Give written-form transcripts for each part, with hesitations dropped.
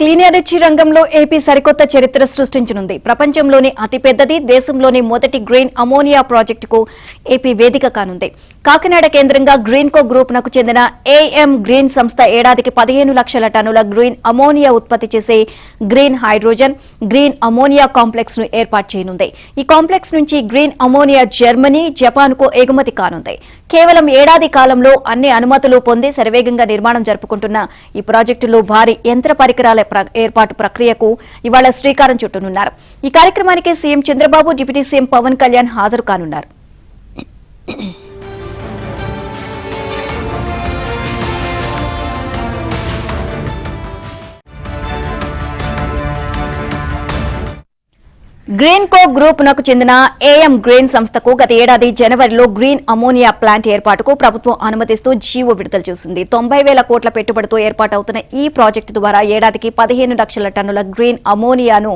Clean energy రంగంలో AP సరికొత్త చరిత్ర సృష్టించనుంది. ప్రపంచంలోని అతిపెద్దది, దేశంలోని మొదటి గ్రీన్ అమోనియా ప్రాజెక్టుకు ఏపీ వేదిక కానుంది. కాకినాడ కేంద్రంగా గ్రీన్కో గ్రూప్ నకు చెందిన ఏఎం గ్రీన్ సంస్థ ఏడాదికి 15 లక్షల టన్నుల గ్రీన్ అమోనియా ఉత్పత్తి చేసే green hydrogen, green ammonia complex ను ఏర్పాటు చేయనుంది. ఈ కాంప్లెక్స్ నుంచి గ్రీన్ అమోనియా జర్మనీ, జపాన్ కు ఎగుమతి కానుంది. కేవలం ఏడాది కాలంలో అన్ని అనుమతులు పొంది శరవేగంగా నిర్మాణం జరుపుకుంటున్న ఈ ప్రాజెక్టులో భారీ యంత్ర పరికరాల ఏర్పాటు ప్రక్రియకు ఇవాళ శ్రీకారం చుట్టనున్నారు. ఈ కార్యక్రమానికి CM Chandrababu, deputy CM Pawan Kalyan హాజరు కానున్నారు. గ్రీన్కో గ్రూప్ నకు చెందిన ఏఎం గ్రీన్ సంస్థకు గత ఏడాది జనవరిలో గ్రీన్ అమోనియా ప్లాంట్ ఏర్పాటుకు ప్రభుత్వం అనుమతిస్తూ జీవో విడుదల చేసింది. 90,000 కోట్ల పెట్టుబడితో ఏర్పాటవుతున్న ఈ ప్రాజెక్టు ద్వారా ఏడాదికి 15 లక్షల టన్నుల గ్రీన్ అమోనియాను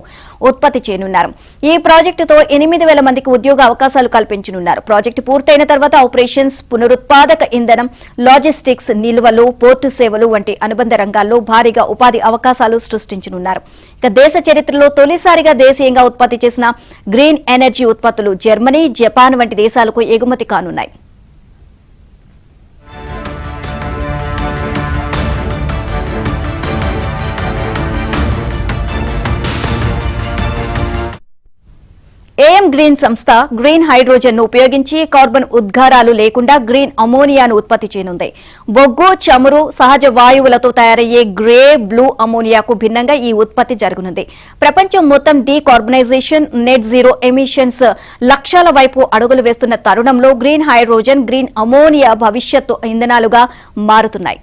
ఉత్పత్తి చేయనున్నారు. ఈ ప్రాజెక్టుతో 8,000 మందికి ఉద్యోగ అవకాశాలు కల్పించనున్నారు. ప్రాజెక్టు పూర్తయిన తర్వాత ఆపరేషన్స్, పునరుత్పాదక ఇంధనం, లాజిస్టిక్స్, నిల్వలు, పోర్టు సేవలు వంటి అనుబంధ రంగాల్లో భారీగా ఉపాధి అవకాశాలు సృష్టించనున్నారు. ఇక దేశ చరిత్రలో తొలిసారిగా దేశీయంగా ఉత్పత్తి చేసిన గ్రీన్ ఎనర్జీ ఉత్పత్తులు జర్మనీ, జపాన్ వంటి దేశాలకు ఎగుమతి కానున్నాయి. ఏఎం గ్రీన్ సంస్థ గ్రీన్ హైడ్రోజన్ ను ఉపయోగించి కార్బన్ ఉద్గారాలు లేకుండా గ్రీన్ అమోనియాను ఉత్పత్తి చేయనుంది. బొగ్గు, చమురు, సహజ వాయువులతో తయారయ్యే గ్రే, బ్లూ అమోనియాకు భిన్నంగా ఈ ఉత్పత్తి జరగనుంది. ప్రపంచం మొత్తం డీకార్బనైజేషన్, నెట్ జీరో ఎమిషన్స్ లక్ష్యాల వైపు అడుగులు వేస్తున్న తరుణంలో గ్రీన్ హైడ్రోజన్, గ్రీన్ అమోనియా భవిష్యత్తు ఇంధనాలుగా మారుతున్నాయి.